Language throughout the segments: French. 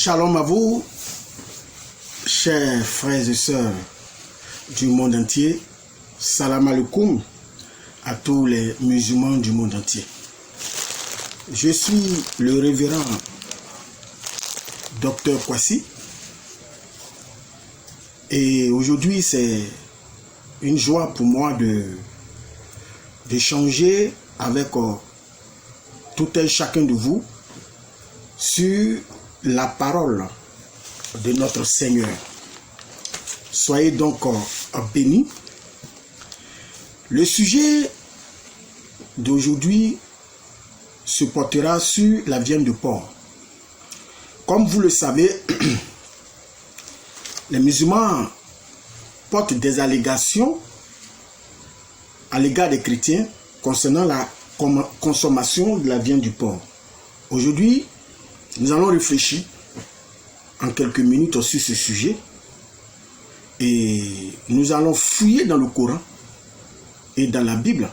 Shalom à vous, chers frères et sœurs du monde entier. Salam alaikum à tous les musulmans du monde entier. Je suis le révérend Dr Kwasi et aujourd'hui c'est une joie pour moi d'échanger avec tout un chacun de vous sur la parole de notre Seigneur. Soyez donc bénis. Le sujet d'aujourd'hui se portera sur la viande de porc. Comme vous le savez, les musulmans portent des allégations à l'égard des chrétiens concernant la consommation de la viande du porc. Aujourd'hui, nous allons réfléchir en quelques minutes sur ce sujet et nous allons fouiller dans le Coran et dans la Bible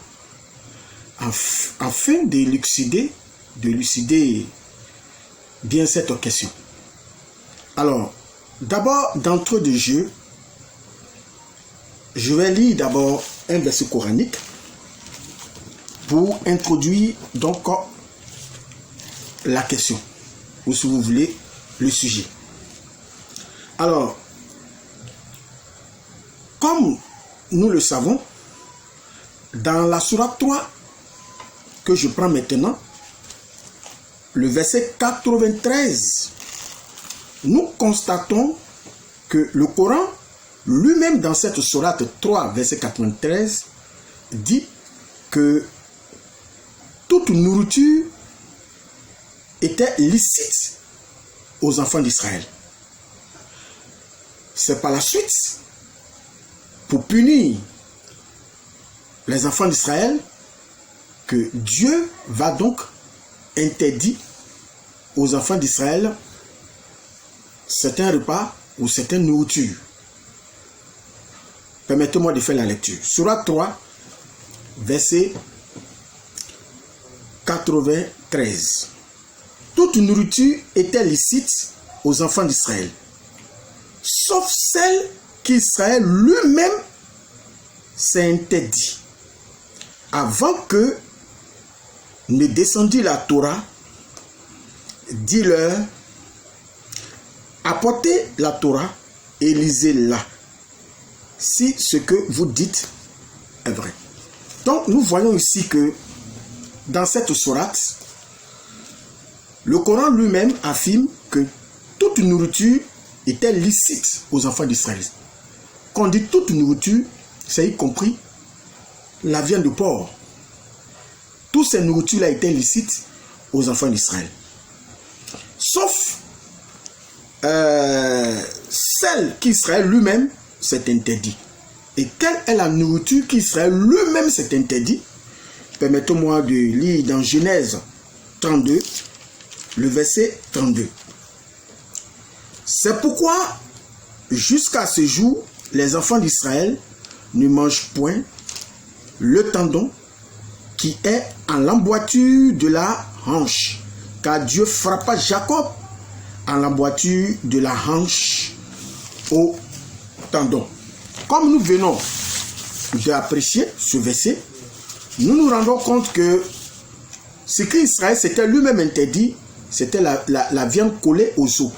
afin d'élucider bien cette question. Alors, d'abord, d'entrée de jeu, je vais lire d'abord un verset coranique pour introduire donc la question, ou si vous voulez, le sujet. Alors, comme nous le savons, dans la sourate 3 que je prends maintenant, le verset 93, nous constatons que le Coran, lui-même dans cette sourate 3, verset 93, dit que toute nourriture était licite aux enfants d'Israël. C'est par la suite, pour punir les enfants d'Israël, que Dieu va donc interdire aux enfants d'Israël certains repas ou certaines nourritures. Permettez-moi de faire la lecture. Sourate 3, verset 93. Toute nourriture était licite aux enfants d'Israël, sauf celle qu'Israël lui-même s'est interdit. Avant que ne descendît la Torah, dis-leur, apportez la Torah et lisez-la, si ce que vous dites est vrai. Donc nous voyons ici que dans cette sourate, le Coran lui-même affirme que toute nourriture était licite aux enfants d'Israël. Quand on dit toute nourriture, c'est y compris la viande de porc. Toutes ces nourritures-là étaient licites aux enfants d'Israël. Sauf celle qu'Israël lui-même s'est interdit. Et quelle est la nourriture qu'Israël lui-même s'est interdit? Permettez-moi de lire dans Genèse 32, le verset 32. C'est pourquoi, jusqu'à ce jour, les enfants d'Israël ne mangent point le tendon qui est en l'emboîture de la hanche, car Dieu frappa Jacob en l'emboîture de la hanche au tendon. Comme nous venons d'apprécier ce verset, nous nous rendons compte que ce qu'Israël s'était lui-même interdit, c'était la viande collée aux os,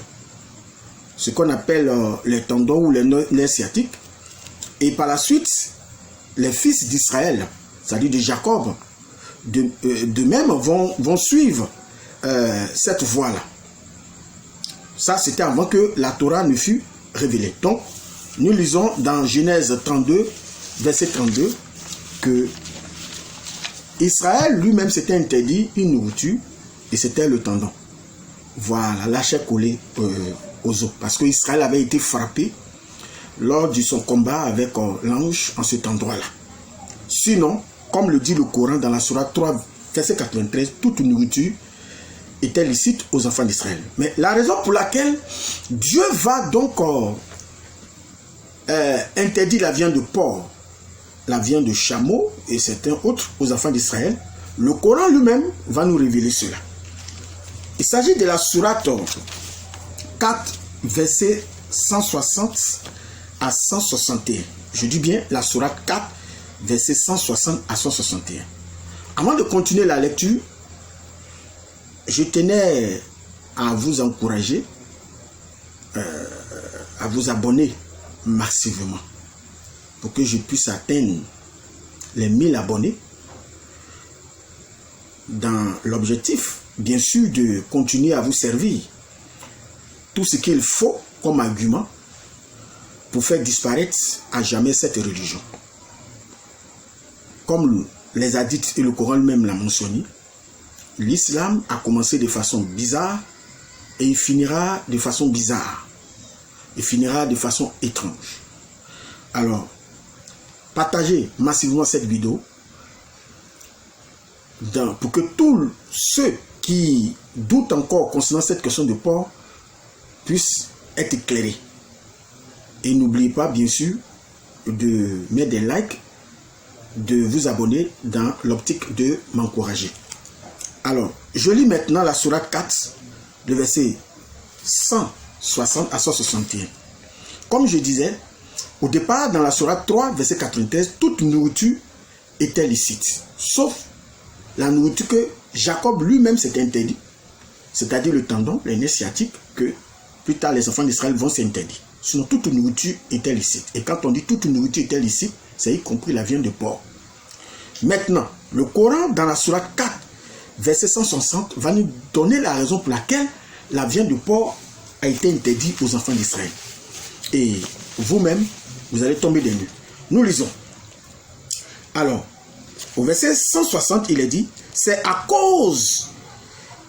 ce qu'on appelle les tendons ou les nerfs sciatiques. Et par la suite, les fils d'Israël, c'est-à-dire de Jacob, de même vont suivre cette voie-là. Ça, c'était avant que la Torah ne fût révélée. Donc, nous lisons dans Genèse 32, verset 32, que Israël lui-même s'était interdit une nourriture, et c'était le tendon. Voilà, la chair collée aux os. Parce qu'Israël avait été frappé lors de son combat avec l'ange en cet endroit-là. Sinon, comme le dit le Coran dans la sourate 3, verset 93, toute nourriture était licite aux enfants d'Israël. Mais la raison pour laquelle Dieu va donc interdire la viande de porc, la viande de chameau et certains autres aux enfants d'Israël, le Coran lui-même va nous révéler cela. Il s'agit de la sourate 4, versets 160 à 161. Je dis bien la sourate 4, versets 160 à 161. Avant de continuer la lecture, je tenais à vous encourager à vous abonner massivement pour que je puisse atteindre les 1000 abonnés dans l'objectif, bien sûr, de continuer à vous servir tout ce qu'il faut comme argument pour faire disparaître à jamais cette religion. Comme les hadiths et le Coran même l'a mentionné, l'islam a commencé de façon bizarre et il finira de façon bizarre. Il finira de façon étrange. Alors, partagez massivement cette vidéo pour que tous ceux qui doutent encore concernant cette question de porc puissent être éclairés. Et n'oubliez pas, bien sûr, de mettre des likes, de vous abonner dans l'optique de m'encourager. Alors, je lis maintenant la sourate 4, le verset 160 à 161. Comme je disais, au départ, dans la sourate 3, verset 93, toute nourriture était licite, sauf la nourriture que Jacob lui-même s'est interdit, c'est-à-dire le tendon, les nerfs sciatiques, que plus tard les enfants d'Israël vont s'interdire. Sinon, toute nourriture était licite. Et quand on dit toute nourriture était licite, c'est y compris la viande de porc. Maintenant, le Coran, dans la sourate 4, verset 160, va nous donner la raison pour laquelle la viande de porc a été interdite aux enfants d'Israël. Et vous-même, vous allez tomber des nues. Nous lisons. Alors, au verset 160, il est dit, c'est à cause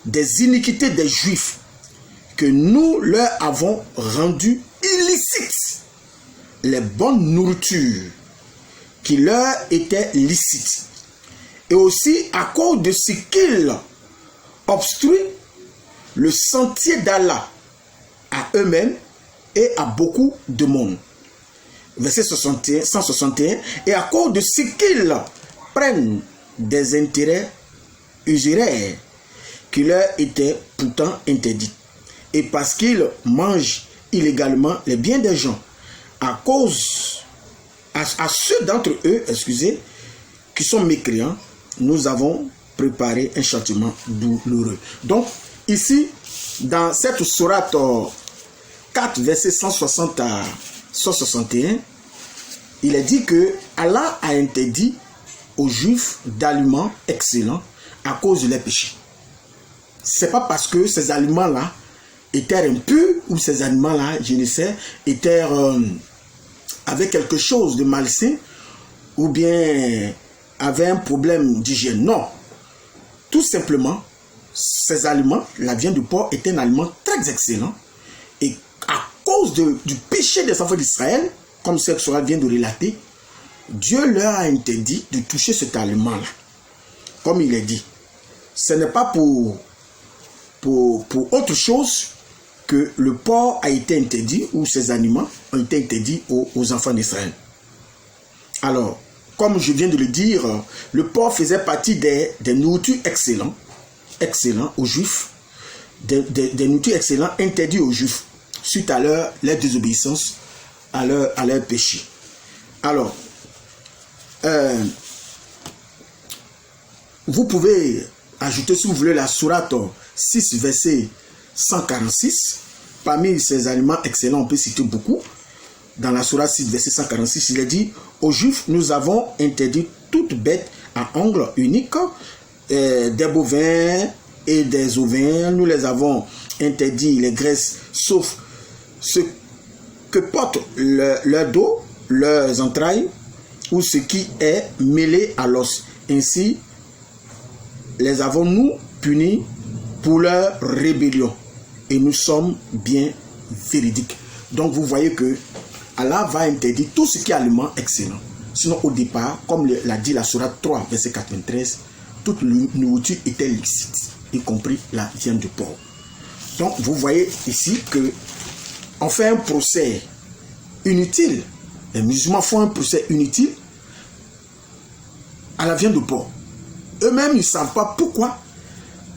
des iniquités des Juifs que nous leur avons rendu illicites les bonnes nourritures qui leur étaient licites. Et aussi à cause de ce qu'ils obstruent le sentier d'Allah à eux-mêmes et à beaucoup de monde. Verset 161. Et à cause de ce qu'ils prennent des intérêts usuraires qui leur étaient pourtant interdits. Et parce qu'ils mangent illégalement les biens des gens, à cause à ceux d'entre eux, qui sont mécréants, nous avons préparé un châtiment douloureux. Donc, ici, dans cette sourate 4, verset 160 à 161, il est dit que Allah a interdit aux Juifs d'aliments excellents à cause de leurs péchés. Ce n'est pas parce que ces aliments-là étaient impurs ou ces aliments-là, je ne sais, étaient avec quelque chose de malsain ou bien avaient un problème d'hygiène. Non. Tout simplement, ces aliments, la viande du porc est un aliment très excellent et à cause du péché des enfants d'Israël, comme cette sourate vient de relater, Dieu leur a interdit de toucher cet aliment-là. Comme il est dit, ce n'est pas pour autre chose que le porc a été interdit ou ces aliments ont été interdits aux enfants d'Israël. Alors, comme je viens de le dire, le porc faisait partie des nourritures excellentes aux Juifs, des nourritures excellentes interdites aux Juifs suite à leur désobéissance, à leur péché. Alors, vous pouvez ajouter, si vous voulez, la sourate 6, verset 146. Parmi ces aliments excellents, on peut citer beaucoup. Dans la sourate 6, verset 146, il est dit, aux Juifs, nous avons interdit toute bête à ongles uniques, des bovins et des ovins. Nous les avons interdit les graisses, sauf ce que portent leur dos, leurs entrailles, ou ce qui est mêlé à l'os. Ainsi, les avons-nous punis pour leur rébellion. Et nous sommes bien véridiques. Donc vous voyez que Allah va interdire tout ce qui est aliment excellent. Sinon au départ, comme l'a dit la sourate 3, verset 93, toute nourriture était licite, y compris la viande de porc. Donc vous voyez ici que on fait un procès inutile. Les musulmans font un procès inutile à la viande de porc. Eux-mêmes, ils ne savent pas pourquoi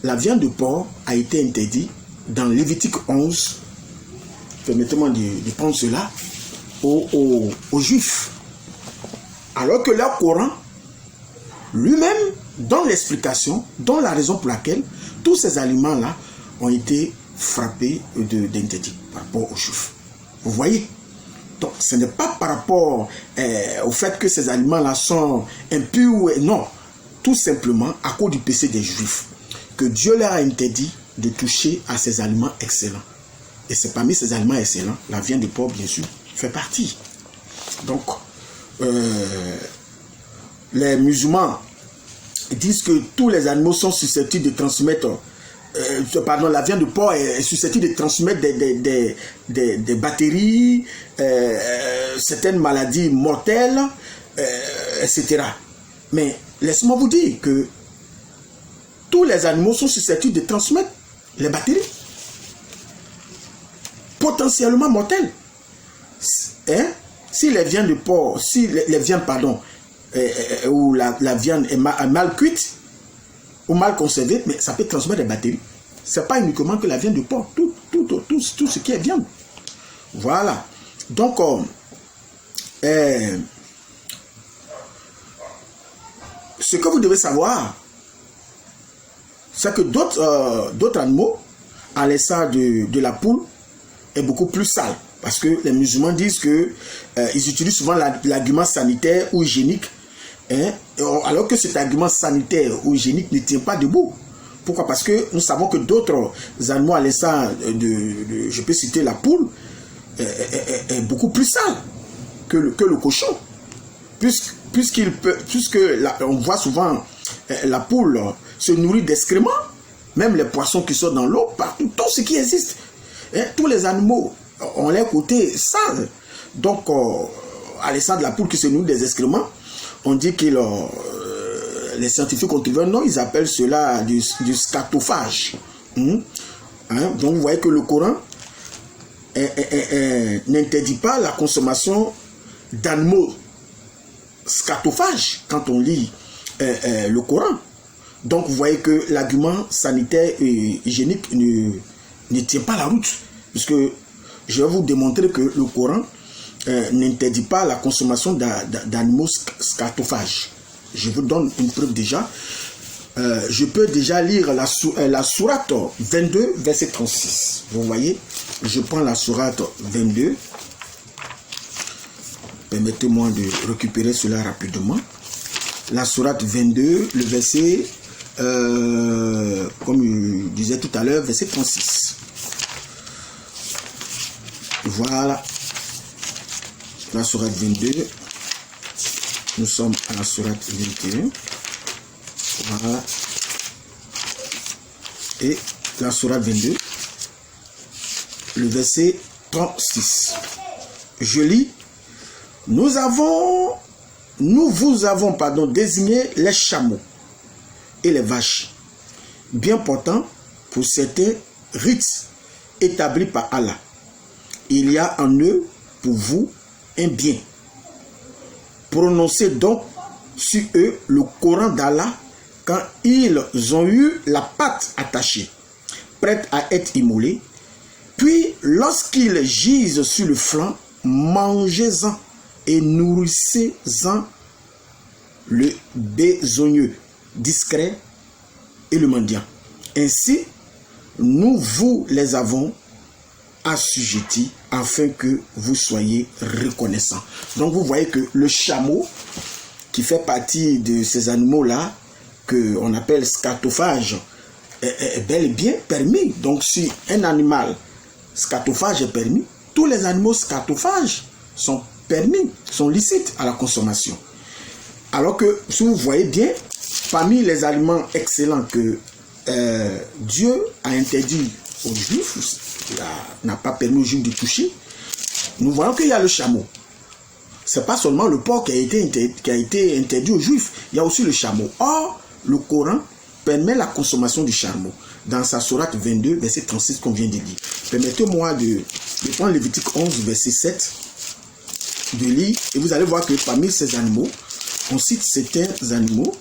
la viande de porc a été interdite dans Lévitique 11, permettez-moi de prendre cela, aux Juifs. Alors que leur Coran, lui-même, donne l'explication, donne la raison pour laquelle tous ces aliments-là ont été frappés d'interdit par rapport aux Juifs. Vous voyez? Donc, ce n'est pas par rapport au fait que ces aliments-là sont impurs, non. Tout simplement à cause du péché des Juifs, que Dieu leur a interdit de toucher à ces aliments excellents. Et c'est parmi ces aliments excellents, la viande de porc, bien sûr, fait partie. Donc, les musulmans disent que tous les animaux sont susceptibles de transmettre, la viande de porc est susceptible de transmettre des bactéries, certaines maladies mortelles, etc. Mais laissez-moi vous dire que tous les animaux sont susceptibles de transmettre les bactéries potentiellement mortelles. Si les viandes de porc, ou la viande est mal cuite ou mal conservée, mais ça peut transmettre des bactéries. Ce n'est pas uniquement que la viande de porc, tout ce qui est viande. Voilà. Donc, ce que vous devez savoir, c'est que d'autres animaux, à l'instar de la poule, est beaucoup plus sale. Parce que les musulmans disent qu'ils utilisent souvent l'argument sanitaire ou hygiénique, alors que cet argument sanitaire ou hygiénique ne tient pas debout. Pourquoi? Parce que nous savons que d'autres animaux, à l'instar je peux citer la poule, est beaucoup plus sale que le cochon. On voit souvent la poule se nourrir d'excréments, même les poissons qui sont dans l'eau, partout, tout ce qui existe. Tous les animaux ont leur côté sale. Donc, à l'instar de la poule qui se nourrit des excréments, on dit que les scientifiques ont trouvé un nom, ils appellent cela du scatophage. Donc, vous voyez que le Coran n'interdit pas la consommation d'animaux scatophages quand on lit le Coran. Donc, vous voyez que l'argument sanitaire et hygiénique ne tient pas la route. Puisque je vais vous démontrer que le Coran n'interdit pas la consommation d'animaux scatophages. Je vous donne une preuve déjà. Je peux déjà lire la sourate 22, verset 36. Vous voyez, je prends la sourate 22. Permettez-moi de récupérer cela rapidement. La sourate 22, le verset, comme je disais tout à l'heure, verset 36. Voilà. La sourate 22. Nous sommes à la sourate 21. Voilà. Et la sourate 22. Le verset 36. Je lis. Nous vous avons désigné les chameaux et les vaches, bien portants pour certains rites établis par Allah. Il y a en eux pour vous un bien. Prononcez donc sur eux le Coran d'Allah quand ils ont eu la patte attachée, prête à être immolée. Puis, lorsqu'ils gisent sur le flanc, mangez-en et nourrissez-en le besogneux, discret et le mendiant. Ainsi, nous vous les avons assujettis afin que vous soyez reconnaissants. Donc vous voyez que le chameau, qui fait partie de ces animaux-là, qu'on appelle scatophage, est bel et bien permis. Donc si un animal scatophage est permis, tous les animaux scatophages sont permis, sont licites à la consommation. Alors que, si vous voyez bien, parmi les aliments excellents que Dieu a interdit aux Juifs, n'a pas permis aux Juifs de toucher, nous voyons qu'il y a le chameau. Ce n'est pas seulement le porc qui a été interdit aux Juifs, il y a aussi le chameau. Or, le Coran permet la consommation du chameau. Dans sa sourate 22, verset 36 qu'on vient de lire. Permettez-moi de prendre Lévitique 11, verset 7, de lire, et vous allez voir que parmi ces animaux, on cite certains animaux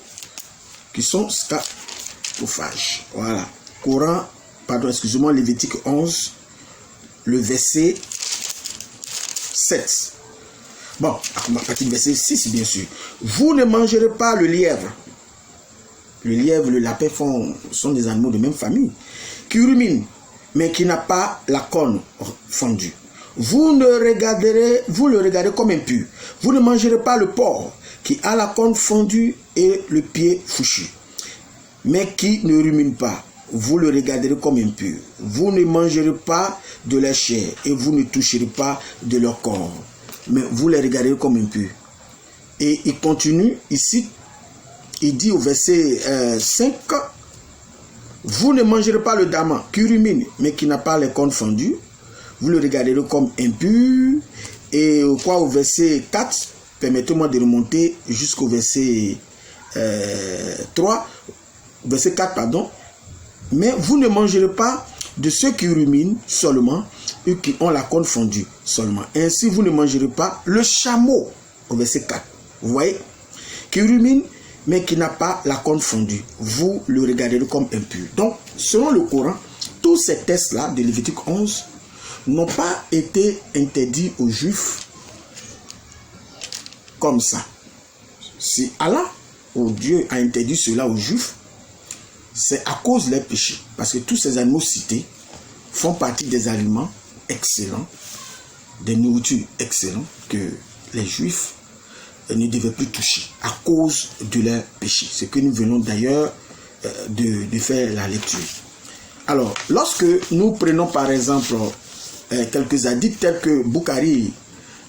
qui sont scatophages. Voilà. Coran, pardon, excusez-moi, Lévitique 11, le verset 7. Bon, à partir du verset 6, bien sûr. Vous ne mangerez pas le lièvre. Le lièvre, le lapin sont des animaux de même famille, qui ruminent, mais qui n'a pas la corne fendue. Vous le regardez comme impur. Vous ne mangerez pas le porc, qui a la corne fendue et le pied fourchu, mais qui ne rumine pas. Vous le regarderez comme impur. Vous ne mangerez pas de leur chair et vous ne toucherez pas de leur corps, mais vous les regarderez comme impurs. Et il continue ici, il dit au verset 5, vous ne mangerez pas le daman qui rumine, mais qui n'a pas les cornes fendues. Vous le regarderez comme impur. Et au verset 4, permettez-moi de remonter jusqu'au verset 3, verset 4, pardon. Mais vous ne mangerez pas de ceux qui ruminent seulement et qui ont la corne fendue seulement. Ainsi, vous ne mangerez pas le chameau, au verset 4. Vous voyez, qui rumine, mais qui n'a pas la corne fendue. Vous le regarderez comme impur. Donc, selon le Coran, tous ces textes-là de Lévitique 11 n'ont pas été interdits aux Juifs comme ça. Si Allah, ou Dieu, a interdit cela aux Juifs, c'est à cause de leurs péchés. Parce que tous ces animaux cités font partie des aliments excellents, des nourritures excellentes que les Juifs ne devaient plus toucher à cause de leurs péchés. C'est que nous venons d'ailleurs de faire la lecture. Alors, lorsque nous prenons par exemple quelques hadiths tels que Bukhari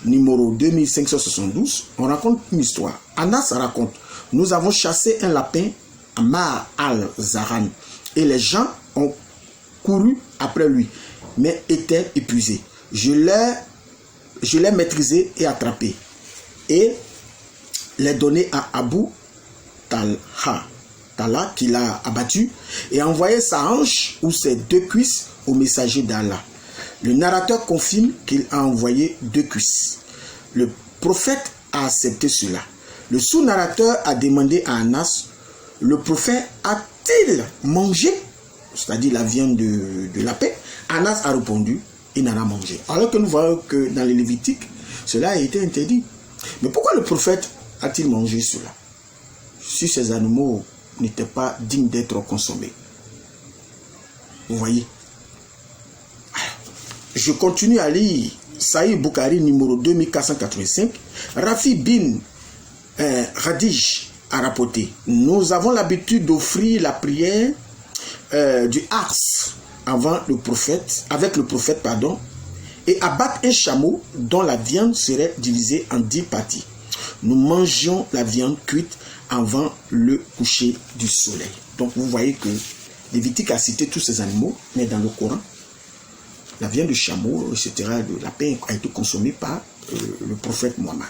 numéro 2572, on raconte une histoire. Anas raconte, nous avons chassé un lapin à Mar al-Zaran et les gens ont couru après lui, mais étaient épuisés. Je l'ai maîtrisé et attrapé et l'ai donné à Abu Talha qui l'a abattu et a envoyé sa hanche ou ses 2 cuisses au messager d'Allah. Le narrateur confirme qu'il a envoyé 2 cuisses. Le prophète a accepté cela. Le sous-narrateur a demandé à Anas, le prophète a-t-il mangé, c'est-à-dire la viande de lapin? Anas a répondu, il n'en a mangé. Alors que nous voyons que dans les Lévitiques, cela a été interdit. Mais pourquoi le prophète a-t-il mangé cela si ces animaux n'étaient pas dignes d'être consommés? Vous voyez? Je continue à lire Sahih Bukhari numéro 2485. Rafi bin Radij a rapporté, nous avons l'habitude d'offrir la prière du Ars avec le prophète, et abattre un chameau dont la viande serait divisée en 10 parties. Nous mangions la viande cuite avant le coucher du soleil. Donc vous voyez que Lévitique a cité tous ces animaux, mais dans le Coran, la viande de chameau, etc., de lapin a été consommée par le prophète Mohammed.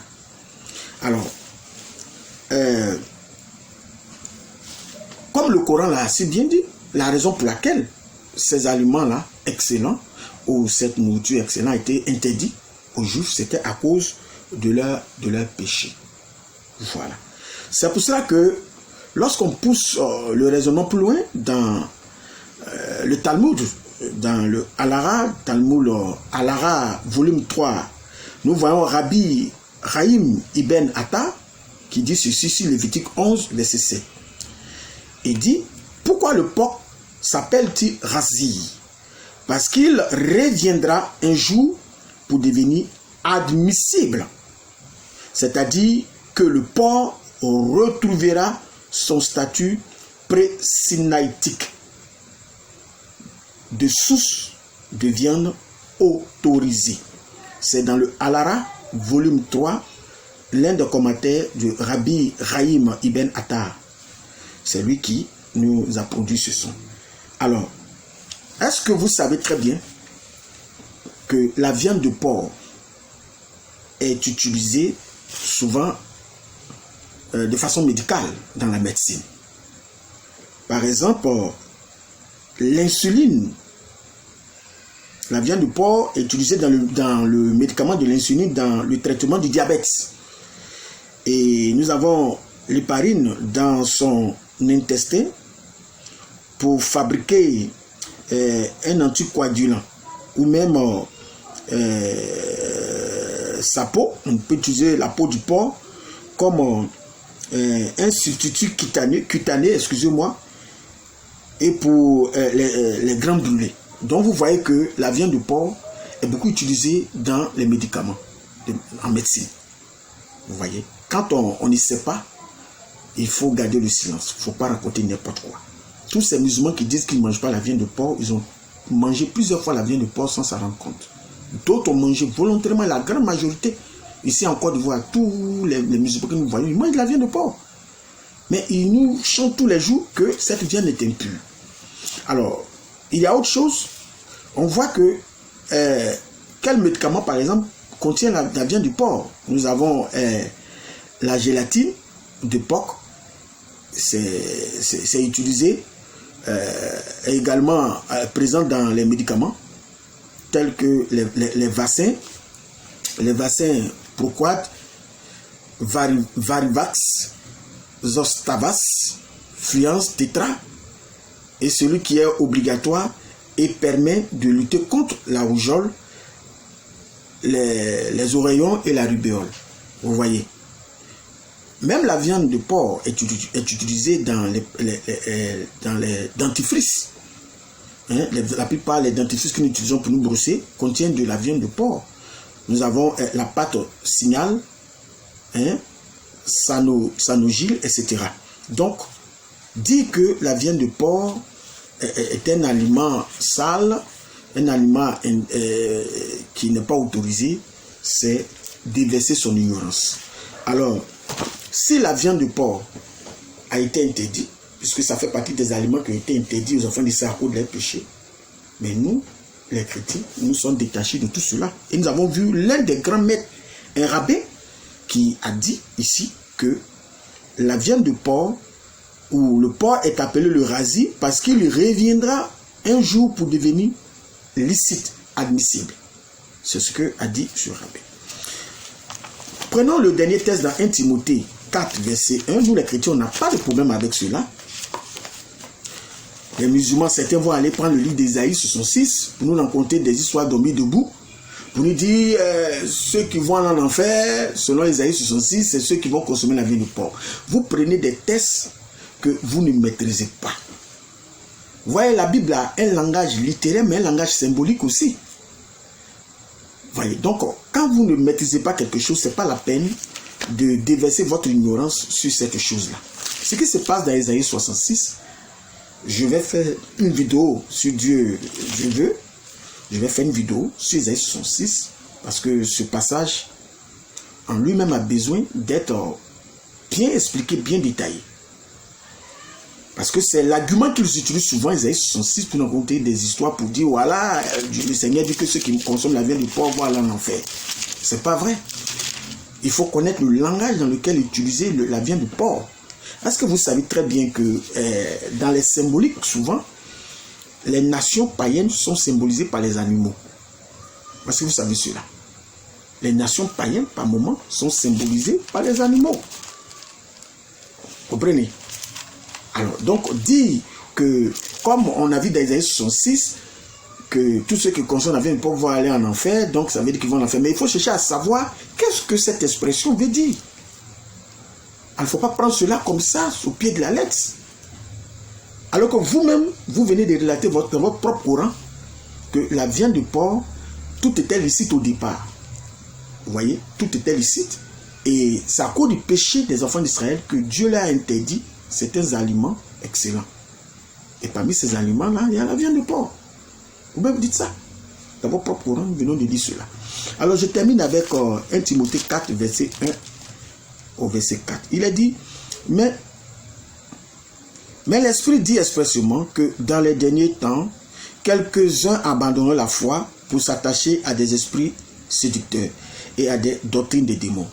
Alors, comme le Coran l'a assez bien dit, la raison pour laquelle ces aliments-là, excellents, ou cette nourriture excellente a été interdite aux Juifs, c'était à cause de leur péché. Voilà. C'est pour cela que lorsqu'on pousse le raisonnement plus loin dans le Talmud, dans le Al-Ara, Talmud Al-Ara, volume 3, nous voyons Rabbi Chaim Ibn Atta qui dit ceci sur Lévitique 11, verset 7. Il dit, pourquoi le porc s'appelle-t-il Razi? Parce qu'il reviendra un jour pour devenir admissible. C'est-à-dire que le porc retrouvera son statut pré-sinaïtique de source de viande autorisée. C'est dans le Al-Ara, volume 3, l'un des commentaires de Rabbi Chaim Ibn Atta. C'est lui qui nous a produit ce son. Alors, est-ce que vous savez très bien que la viande de porc est utilisée souvent de façon médicale dans la médecine? Par exemple, l'insuline, la viande de porc est utilisée dans le médicament de l'insuline, dans le traitement du diabète. Et nous avons l'héparine dans son intestin pour fabriquer un anticoagulant ou même sa peau, on peut utiliser la peau du porc comme un substitut cutané, excusez-moi, et pour les grains brûlés. Donc vous voyez que la viande de porc est beaucoup utilisée dans les médicaments, en médecine. Vous voyez, quand on n'y sait pas, il faut garder le silence. Il ne faut pas raconter n'importe quoi. Tous ces musulmans qui disent qu'ils ne mangent pas la viande de porc, ils ont mangé plusieurs fois la viande de porc sans s'en rendre compte. D'autres ont mangé volontairement, la grande majorité. Ici en Côte d'Ivoire, tous les musulmans que nous voyons, ils mangent de la viande de porc. Mais ils nous chantent tous les jours que cette viande est impure. Alors, il y a autre chose. On voit que quel médicament, par exemple, contient la viande du porc. Nous avons la gélatine de porc. C'est utilisé également présent dans les médicaments tels que les vaccins Proquat, Varivax, Zostavas, Fluence Tetra, et celui qui est obligatoire et permet de lutter contre la rougeole, les oreillons et la rubéole. Vous voyez. Même la viande de porc est utilisée dans les dentifrices. Hein, la plupart des dentifrices que nous utilisons pour nous brosser contiennent de la viande de porc. Nous avons la pâte Signal, hein, Sanogil, etc. Donc, dire que la viande de porc est un aliment sale, un aliment qui n'est pas autorisé, c'est déverser son ignorance. Alors, si la viande de porc a été interdite, puisque ça fait partie des aliments qui ont été interdits aux enfants d'Israël à cause de leurs péchés, mais nous, les chrétiens, nous sommes détachés de tout cela. Et nous avons vu l'un des grands maîtres, un rabbin, qui a dit ici que la viande de porc, ou le porc est appelé le rasi, parce qu'il reviendra un jour pour devenir licite, admissible. C'est ce que a dit ce rabbin. Prenons le dernier texte dans 1 Timothée 4, verset 1. Nous, les chrétiens, on n'a pas de problème avec cela. Les musulmans, certains vont aller prendre le livre d'Ésaïe 66 pour nous raconter des histoires d'hommes debout, pour nous dire ceux qui vont en enfer, selon Ésaïe 66, c'est ceux qui vont consommer la viande de porc. Vous prenez des textes que vous ne maîtrisez pas. Vous voyez, la Bible a un langage littéraire, mais un langage symbolique aussi. Voyez, donc, quand vous ne maîtrisez pas quelque chose, ce n'est pas la peine de déverser votre ignorance sur cette chose-là. Ce qui se passe dans Ésaïe 66, je vais faire une vidéo sur Dieu, je veux. Je vais faire une vidéo sur Ésaïe 66, parce que ce passage, en lui-même, a besoin d'être bien expliqué, bien détaillé. Parce que c'est l'argument qu'ils utilisent souvent, Ésaïe 66, pour nous raconter des histoires, pour dire, voilà, le Seigneur dit que ceux qui consomment la viande du porc vont aller en enfer. C'est pas vrai. Il faut connaître le langage dans lequel utiliser la viande du porc. Est-ce que vous savez très bien que dans les symboliques, souvent, les nations païennes sont symbolisées par les animaux? Est-ce que vous savez cela? Les nations païennes, par moment, sont symbolisées par les animaux. Comprenez? Alors, donc, dire que, comme on a vu dans Ésaïe 66, que tous ceux qui consomment la viande de porc vont aller en enfer, donc ça veut dire qu'ils vont en enfer. Mais il faut chercher à savoir qu'est-ce que cette expression veut dire. Il ne faut pas prendre cela comme ça, au pied de la lettre. Alors que vous-même, vous venez de relater dans votre propre Coran que la viande de porc, tout était licite au départ. Vous voyez, tout était licite. Et c'est à cause du péché des enfants d'Israël que Dieu leur a interdit certains aliments excellents. Et parmi ces aliments-là, il y a la viande de porc. Vous-même dites ça. Dans votre propre Coran, nous venons de dire cela. Alors je termine avec 1 Timothée 4, verset 1 au verset 4. Il est dit, mais l'Esprit dit expressément que dans les derniers temps, quelques-uns abandonneront la foi pour s'attacher à des esprits séducteurs et à des doctrines des démons.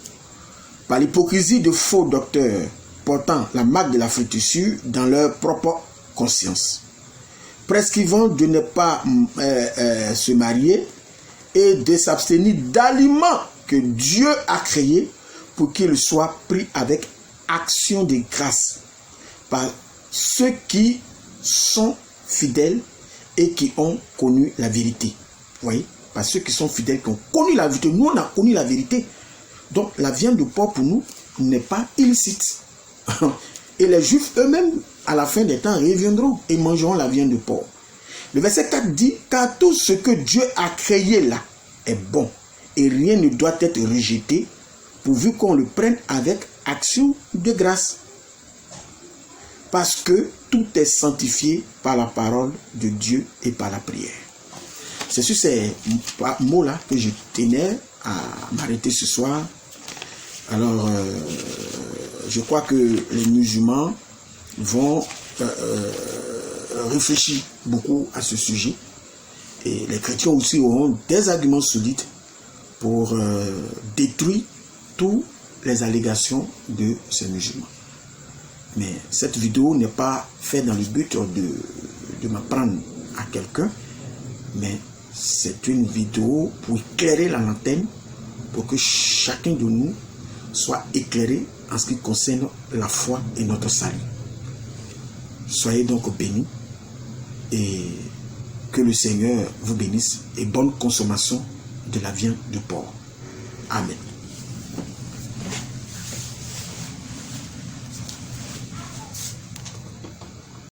Par l'hypocrisie de faux docteurs portant la marque de la flétrissure dans leur propre conscience, prescrivant de ne pas se marier et de s'abstenir d'aliments que Dieu a créés pour qu'ils soient pris avec action de grâce par ceux qui sont fidèles et qui ont connu la vérité. Vous voyez? par ceux qui sont fidèles, qui ont connu la vérité. Nous, on a connu la vérité. Donc, la viande de porc, pour nous, n'est pas illicite. Et les Juifs eux-mêmes, à la fin des temps, reviendront et mangeront la viande de porc. Le verset 4 dit, car tout ce que Dieu a créé là est bon, et rien ne doit être rejeté, pourvu qu'on le prenne avec action de grâce. Parce que tout est sanctifié par la parole de Dieu et par la prière. C'est sur ces mots-là que je tenais à m'arrêter ce soir. Alors, je crois que les musulmans vont réfléchir beaucoup à ce sujet. Et les chrétiens aussi auront des arguments solides pour détruire toutes les allégations de ces musulmans. Mais cette vidéo n'est pas faite dans le but de m'apprendre à quelqu'un, mais c'est une vidéo pour éclairer la lanterne, pour que chacun de nous soit éclairé en ce qui concerne la foi et notre salut. Soyez donc bénis et que le Seigneur vous bénisse et bonne consommation de la viande de porc. Amen.